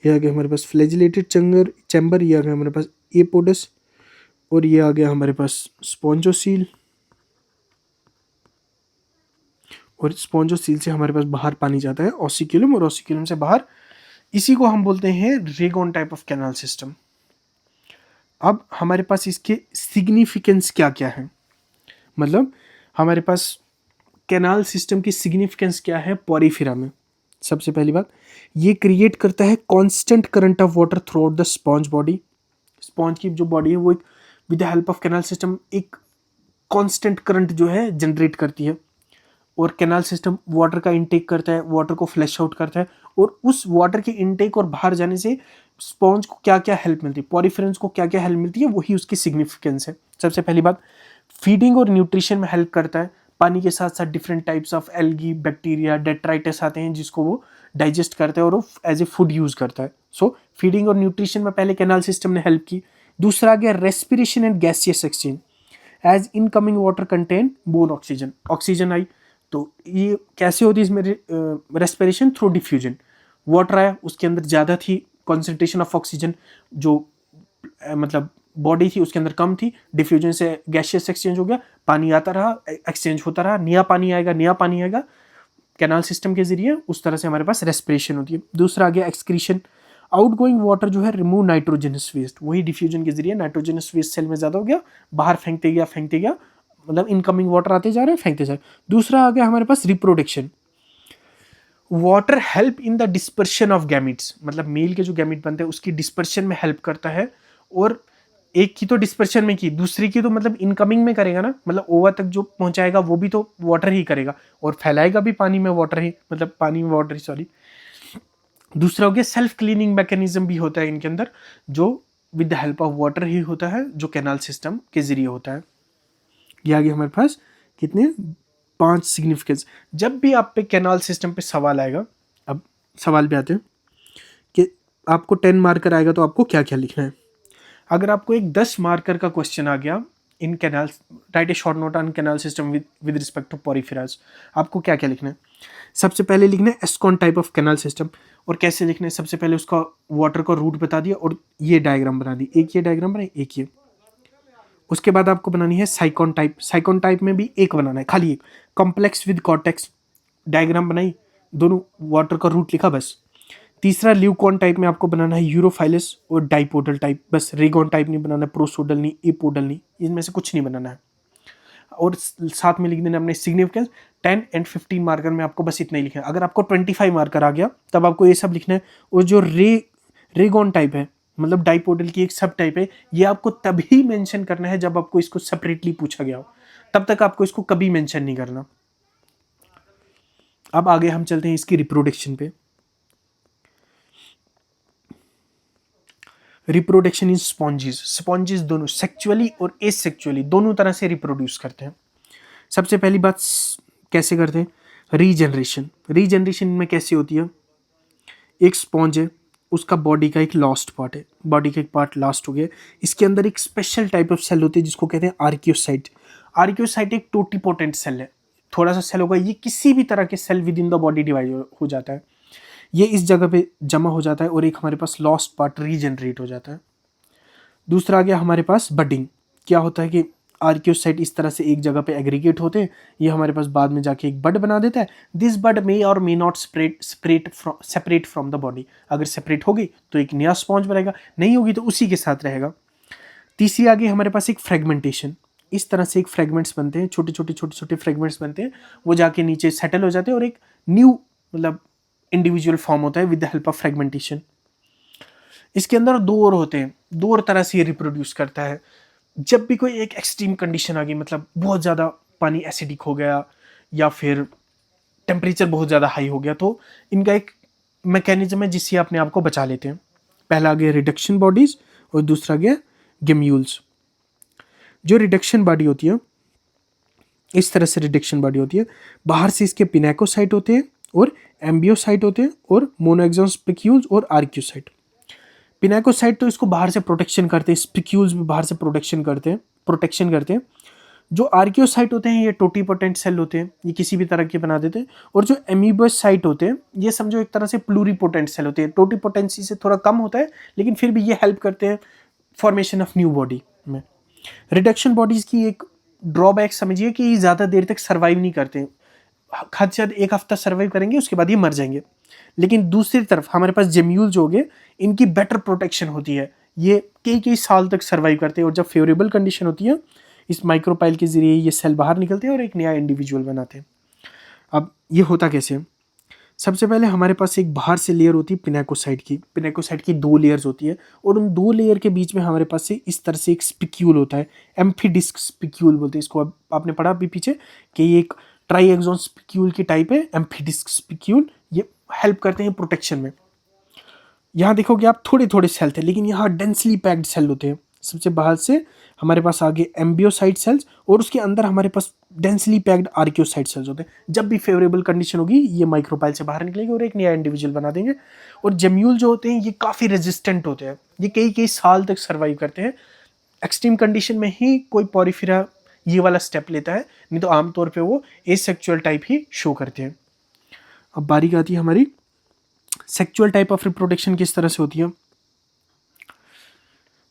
ये आ गया हमारे पास फ्लैजिलेटेड चैम्बर, ये आ गया हमारे पास एपोडस, और ये आ गया हमारे पास स्पॉन्जोसील, और स्पॉन्जोसील से हमारे पास बाहर पानी जाता है ऑसिक्यूलम, और ऑसिक्यूलम से बाहर, इसी को हम बोलते हैं रेगोन टाइप ऑफ कैनाल सिस्टम। अब हमारे पास इसके सिग्निफिकेंस क्या क्या है, मतलब हमारे पास कैनाल सिस्टम की सिग्निफिकेंस क्या है पोरिफेरा में। सबसे पहली बात, ये क्रिएट करता है constant current of water through out the sponge body. Sponge की जो बॉडी है वो एक with the help of canal system एक कांस्टेंट करंट जो है जनरेट करती है, और कैनाल सिस्टम वाटर का इनटेक करता है, वाटर को फ्लैश आउट करता है और उस वाटर के इनटेक और बाहर जाने से स्पॉन्ज को क्या क्या हेल्प मिलती है, पॉरीफेरेंस को क्या क्या हेल्प मिलती है, वही उसकी सिग्निफिकेंस है। सबसे पहली बात, फीडिंग और न्यूट्रिशन में हेल्प करता है। पानी के साथ साथ different types of algae, bacteria, detritus आते हैं जिसको वो डाइजेस्ट करता है और वो एज ए फूड यूज करता है। सो फीडिंग और न्यूट्रिशन में पहले कैनाल सिस्टम ने हेल्प की। दूसरा आ गया respiration and gaseous exchange. As incoming water contain more oxygen, oxygen आई तो ये कैसे होती है इसमें रेस्पिरेशन थ्रू डिफ्यूजन। वाटर आया, उसके अंदर ज़्यादा थी कॉन्सेंट्रेशन ऑफ ऑक्सीजन, जो मतलब बॉडी थी उसके अंदर कम थी, डिफ्यूजन से गैसियस एक्सचेंज हो गया, पानी आता रहा, एक्सचेंज होता रहा, नया पानी आएगा कैनाल सिस्टम के जरिए, उस तरह से हमारे पास रेस्पिरेशन होती है। दूसरा आ गया एक्सक्रीशन। आउटगोइंग वाटर जो है रिमूव नाइट्रोजनस वेस्ट, वही डिफ्यूजन के जरिए नाइट्रोजनस वेस्ट सेल में ज़्यादा हो गया, बाहर फेंकते गया, मतलब इनकमिंग वाटर आते जा रहे हैं, फेंकते जा रहे हैं। दूसरा आ गया हमारे पास reproduction. Water help in the dispersion of gametes, मतलब मेल के जो गैमिट बनते हैं उसकी डिस्पर्शन में हेल्प करता है। और एक की तो डिस्पर्शन में की, दूसरी की तो मतलब इनकमिंग में करेगा ना, मतलब ओवर तक जो पहुंचाएगा वो भी तो वाटर ही करेगा, और फैलाएगा भी पानी में वाटर ही, मतलब पानी में वाटर ही, सॉरी। दूसरा हो गया सेल्फ क्लीनिंग मैकेनिज्म भी होता है इनके अंदर, जो with the help of water ही होता है, जो कैनाल सिस्टम के जरिए होता है। ये आगे हमारे पास कितने 5 सिग्निफिकेंस। जब भी आप पे कैनाल सिस्टम पे सवाल आएगा, अब सवाल पे आते हैं कि आपको 10 मार्कर आएगा तो आपको क्या क्या लिखना है। अगर आपको एक 10 मार्कर का क्वेश्चन आ गया in canal, write a short note on canal system with respect to Porifera, आपको क्या क्या लिखना है। सबसे पहले लिखना है ascon type of canal system, और कैसे लिखना है, सबसे पहले उसका वाटर का रूट बता दिया और ये डायग्राम बना दी, एक ये डायग्राम बनाई, एक ये। उसके बाद आपको बनानी है साइकॉन टाइप, साइकॉन टाइप में भी एक बनाना है, खाली एक। कॉम्प्लेक्स विद कॉर्टेक्स, डायग्राम बनाई, दोनों वाटर का रूट लिखा, बस। तीसरा ल्यूकॉन टाइप में आपको बनाना है यूरोफाइलस और डाइपोडल टाइप, बस। रेगॉन टाइप नहीं बनाना, प्रोसोडल नहीं, एपोडल नहीं, इनमें से कुछ नहीं बनाना है। और साथ में लिख देना अपने सिग्निफिकेंस। 10 एंड 15 मार्कर में आपको बस इतना ही लिखना है। अगर आपको 25 मार्कर आ गया तब आपको ये सब लिखना है। और जो रेगॉन टाइप है, मतलब डाइपोडल की एक सब टाइप है, ये आपको तभी मेंशन करना है जब आपको इसको सेपरेटली पूछा गया हो, तब तक आपको इसको कभी मेंशन नहीं करना। अब आगे हम चलते हैं इसकी रिप्रोडक्शन पे। रिप्रोडक्शन इन स्पॉन्जेस, स्पॉन्जेस दोनों सेक्चुअली और एसेक्चुअली दोनों तरह से रिप्रोड्यूस करते हैं। सबसे पहली बात कैसे करते हैं, रीजनरेशन। रीजनरेशन में कैसे होती है, एक स्पॉन्ज है, उसका बॉडी का एक लास्ट पार्ट है, बॉडी का एक पार्ट लास्ट हो गया, इसके अंदर एक स्पेशल टाइप ऑफ सेल होती है जिसको कहते हैं आर्कियोसाइट। आर्कियोसाइट एक टोटीपोटेंट सेल है, थोड़ा सा सेल होगा, ये किसी भी तरह के cell within the body divide हो जाता है, ये इस जगह पे जमा हो जाता है और एक हमारे पास लॉस्ट पार्ट रीजनरेट हो जाता है। दूसरा आ गया हमारे पास बडिंग। क्या होता है कि आर्कियोसाइट इस तरह से एक जगह पे एग्रीगेट होते हैं, ये हमारे पास बाद में जाके एक बड बना देता है। दिस बड मे और may not separate from the body, अगर सेपरेट होगी तो एक नया स्पॉन्ज बनेगा, नहीं होगी तो उसी के साथ रहेगा। तीसरी आगे हमारे पास एक फ्रेगमेंटेशन, इस तरह से एक फ्रेगमेंट्स बनते हैं, छोटे छोटे फ्रेगमेंट्स बनते हैं, वो जाके नीचे सेटल हो जाते हैं और एक न्यू मतलब इंडिविजुअल फॉर्म होता है with the help of fragmentation. इसके अंदर दो और होते हैं, दो और तरह से ये रिप्रोड्यूस करता है। जब भी कोई एक एक्सट्रीम कंडीशन आ गई, मतलब बहुत ज़्यादा पानी एसिडिक हो गया या फिर टेम्परेचर बहुत ज़्यादा हाई हो गया, तो इनका एक मैकेनिज्म है जिससे अपने आप को बचा लेते हैं। पहला आ गया रिडक्शन बॉडीज और दूसरा गया गेम्यूल्स। जो रिडक्शन बॉडी होती है, इस तरह से रिडक्शन बॉडी होती है, बाहर से इसके पिनेकोसाइट होते हैं और एम्बियोसाइट होते हैं और मोनोएक्सॉन स्पिक्यूल्स और आर्कियोसाइट। पिनेकोसाइट तो इसको बाहर से प्रोटेक्शन करते हैं, स्पिक्यूल्स भी बाहर से प्रोटेक्शन करते हैं। जो आर्कियोसाइट होते हैं ये टोटीपोटेंट सेल होते हैं, ये किसी भी तरह के बना देते हैं। और जो एमीबोसाइट होते हैं ये समझो एक तरह से प्लूरीपोटेंट सेल होते हैं, टोटीपोटेंसी से थोड़ा कम होता है लेकिन फिर भी ये हेल्प करते हैं फॉर्मेशन ऑफ न्यू बॉडी में। रिडक्शन बॉडीज की एक ड्रॉबैक समझिए कि ये ज़्यादा देर तक सर्वाइव नहीं करते, हद से ज़्यादा 1 हफ्ता सर्वाइव करेंगे उसके बाद ये मर जाएंगे। लेकिन दूसरी तरफ हमारे पास जेम्यूल जो हो गए, इनकी बेटर प्रोटेक्शन होती है, ये कई साल तक सर्वाइव करते हैं और जब फेवरेबल कंडीशन होती है इस माइक्रोपाइल के जरिए ये सेल बाहर निकलते हैं और एक नया इंडिविजुअल बनाते हैं। अब ये होता कैसे, सबसे पहले हमारे पास एक बाहर से लेयर होती है पिनेकोसाइट की 2 लेयर्स होती है और उन 2 लेयर के बीच में हमारे पास से इस तरह से एक स्पिक्यूल होता है, एम्फीडिस्क स्पिक्यूल बोलते हैं इसको। अब आपने पढ़ा अभी पीछे कि ये एक ट्राई एक्सॉन स्पिक्यूल की टाइप है, एम्फीडिस्क स्पिक्यूल। ये हेल्प करते हैं प्रोटेक्शन में। यहाँ देखोगे आप थोड़े थोड़े सेल थे, लेकिन यहाँ डेंसली पैक्ड सेल होते हैं। सबसे बाहर से हमारे पास आगे एम्बियोसाइट सेल्स और उसके अंदर हमारे पास डेंसली पैक्ड आर्कियोसाइट सेल्स होते हैं। जब भी फेवरेबल कंडीशन होगी ये माइक्रोपाइल से बाहर निकलेंगे और एक नया इंडिविजुअल बना देंगे। और जेम्यूल जो होते हैं ये काफ़ी रेजिस्टेंट होते हैं, ये कई कई साल तक सर्वाइव करते हैं। एक्सट्रीम कंडीशन में ही कोई पॉरीफिरा ये वाला स्टेप लेता है, नहीं तो आमतौर पर वो एसेक्सुअल टाइप ही शो करते हैं। अब बारी आती है हमारी सेक्सुअल टाइप ऑफ रिप्रोडक्शन किस तरह से होती है।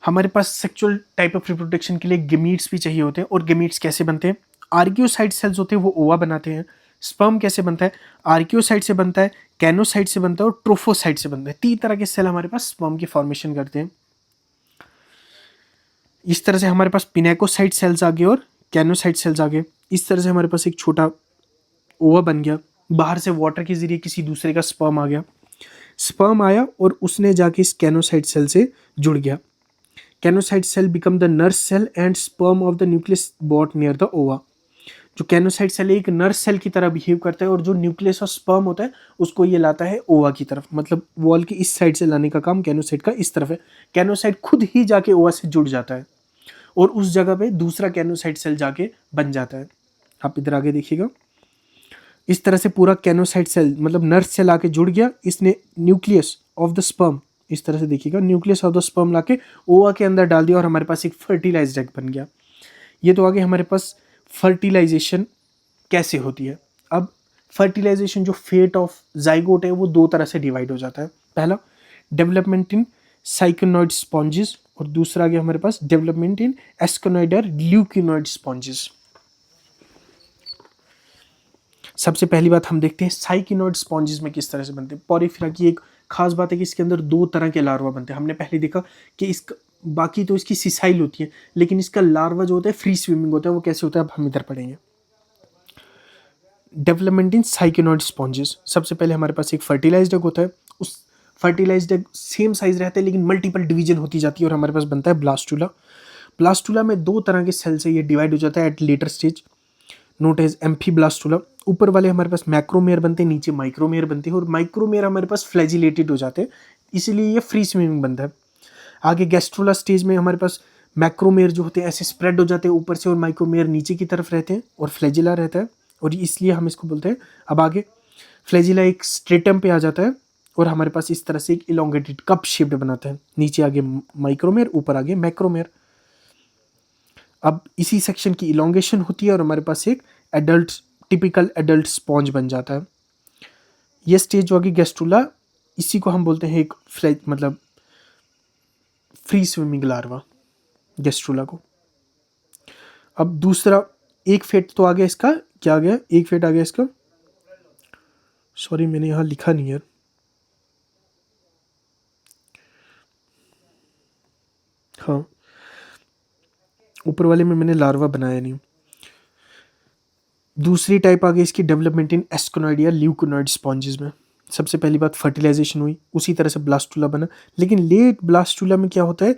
हमारे पास सेक्सुअल टाइप ऑफ रिप्रोडक्शन के लिए गेमीट्स भी चाहिए होते हैं। और गेमीट्स कैसे बनते हैं? आर्कियोसाइट सेल्स होते हैं वो ओवा बनाते हैं। स्पर्म कैसे बनता है? आर्कियोसाइट से बनता है, कैनोसाइट से बनता है और ट्रोफोसाइट से बनता है। 3 तरह के सेल हमारे पास स्पर्म की फॉर्मेशन करते हैं। इस तरह से हमारे पास पिनेकोसाइट सेल्स आ गए और कैनोसाइट सेल्स आ गए। इस तरह से हमारे पास एक छोटा ओवा बन गया, बाहर से वाटर के जरिए किसी दूसरे का स्पर्म आ गया। स्पर्म आया और उसने जाके इस कैनोसाइट सेल से जुड़ गया। Choanocyte cell become the nurse cell and sperm of the nucleus but near the ova. जो कैनोसाइट सेल एक नर्स सेल की तरह बिहेव करता है और जो न्यूक्लियस और स्पर्म होता है उसको ये लाता है ओवा की तरफ। मतलब वॉल की इस साइड से लाने का काम कैनोसाइट का इस तरफ है। कैनोसाइट खुद ही जाके ओवा से जुड़ जाता है और उस जगह पे दूसरा कैनोसाइट सेल जाके बन जाता है। आप इधर आगे देखिएगा, इस तरह से पूरा कैनोसाइट सेल मतलब नर्स सेल आके जुड़ गया। इसने न्यूक्लियस ऑफ द स्पर्म, इस तरह से देखिएगा, न्यूक्लियस ऑफ द स्पर्म लाके ओवा के अंदर डाल दिया और हमारे पास एक फर्टिलाइज्ड एग बन गया। ये तो आगे हमारे पास फर्टिलाइजेशन कैसे होती है। अब फर्टिलाइजेशन जो फेट ऑफ जाइगोट है वो 2 तरह से डिवाइड हो जाता है। पहला डेवलपमेंट इन साइकोनॉइड स्पॉन्जेस और दूसरा आगे हमारे पास डेवलपमेंट इन एस्कोनॉइड और ल्यूकिनॉइड स्पॉन्जेस। सबसे पहली बात हम देखते हैं साइकिनॉइड स्पॉन्जेस में किस तरह से बनते हैं। पॉरीफिरा की एक खास बात है कि इसके अंदर 2 तरह के लार्वा बनते हैं। हमने पहले देखा कि इसका बाकी तो इसकी सिसाइल होती है, लेकिन इसका लार्वा जो होता है फ्री स्विमिंग होता है। वो कैसे होता है अब हम इधर पढ़ेंगे। डेवलपमेंट इन साइकिनॉइड स्पॉन्जेस, सबसे पहले हमारे पास एक फर्टिलाइज्ड एग होता है। उस फर्टिलाइज्ड एग सेम साइज रहता है लेकिन मल्टीपल डिवीजन होती जाती है और हमारे पास बनता है ब्लास्टुला। ब्लास्टुला में 2 तरह के सेल से ये डिवाइड हो जाता है at later stage, note as amphiblastula. ऊपर वाले हमारे पास मैक्रोमेयर बनते हैं, नीचे माइक्रोमेयर बनते हैं और माइक्रोमेयर हमारे पास फ्लैजिलेटेड हो जाते हैं, इसीलिए ये फ्री स्विमिंग बनता है। आगे गैस्ट्रोला स्टेज में हमारे पास मैक्रोमेयर जो होते हैं ऐसे स्प्रेड हो जाते हैं ऊपर से और माइक्रोमेयर नीचे की तरफ रहते हैं और फ्लैजिला रहता है और इसलिए हम इसको बोलते हैं। अब आगे फ्लैजिला एक स्ट्रेटम पे आ जाता है और हमारे पास इस तरह से एक इलोंगेटेड कप शेप्ड बनाता है। नीचे आगे माइक्रोमेयर, ऊपर आगे मैक्रोमेयर। अब इसी सेक्शन की इलोंगेशन होती है और हमारे पास एक एडल्ट टिपिकल एडल्ट स्पॉन्ज बन जाता है। ये स्टेज जो आगे गैस्ट्रुला, इसी को हम बोलते हैं एक फ्लैज मतलब फ्री स्विमिंग लार्वा, गैस्ट्रुला को। अब दूसरा एक फेट तो आ गया इसका, क्या आ गया, एक फेट आ गया इसका, सॉरी मैंने यहाँ लिखा नहीं है, हाँ ऊपर वाले में मैंने लार्वा बनाया नहीं। दूसरी टाइप आ गई इसकी डेवलपमेंट इन एस्कोनॉइड या ल्यूकोनॉइड स्पॉन्जेस में। सबसे पहली बात फर्टिलाइजेशन हुई, उसी तरह से ब्लास्टुला बना। लेकिन लेट ब्लास्टुला में क्या होता है,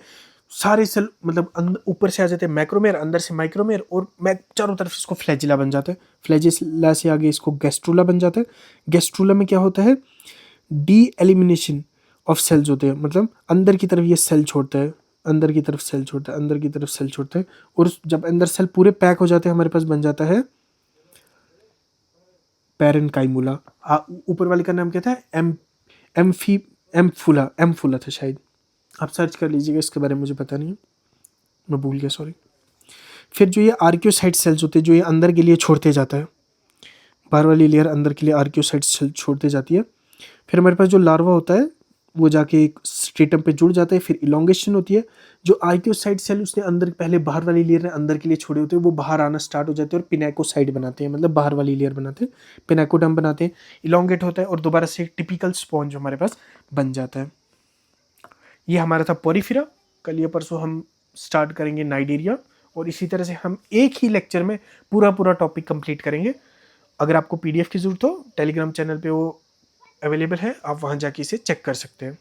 सारे सेल मतलब ऊपर से आ जाते हैं मैक्रोमेयर, अंदर से माइक्रोमेयर और चारों तरफ इसको फ्लैजिला बन जाता है। फ्लैजिला से आगे इसको गैस्ट्रुला बन जाता है। गैस्ट्रुला में क्या होता है, डी एलिमिनेशन ऑफ सेल्स होते हैं, मतलब अंदर की तरफ ये सेल छोड़ता है, अंदर की तरफ सेल छोड़ता है, अंदर की तरफ सेल छोड़ता है और जब अंदर सेल पूरे पैक हो जाते हैं हमारे पास बन जाता है पैरेन्काइमुला। ऊपर वाले का नाम क्या था, एम्फुला था शायद, आप सर्च कर लीजिएगा, इसके बारे में मुझे पता नहीं है, मैं भूल गया, सॉरी। फिर जो ये आर्कियोसाइट सेल्स होते हैं जो ये अंदर के लिए छोड़ते जाता है, बाहर वाली लेयर अंदर के लिए आर्कियोसाइट सेल छोड़ते जाती है। फिर हमारे पास जो लार्वा होता है वो जाके एक स्ट्रेटम पे जुड़ जाता है। फिर इलोंगेशन होती है, जो आर्कियोसाइट सेल उसने अंदर पहले बाहर वाली लेयर ने अंदर के लिए छोड़े होते हैं वो बाहर आना स्टार्ट हो जाते हैं और पिनेकोसाइड बनाते हैं, मतलब बाहर वाली लेयर बनाते हैं, पिनेकोडम बनाते हैं, इलोंगेट होता है और दोबारा से एक टिपिकल स्पॉन्ज हमारे पास बन जाता है। ये हमारा था पॉरीफिरा। कल या परसों हम स्टार्ट करेंगे नाइडेरिया और इसी तरह से हम एक ही लेक्चर में पूरा टॉपिक कंप्लीट करेंगे। अगर आपको PDF की ज़रूरत हो टेलीग्राम चैनल पे वो अवेलेबल है, आप वहाँ जाके इसे चेक कर सकते हैं।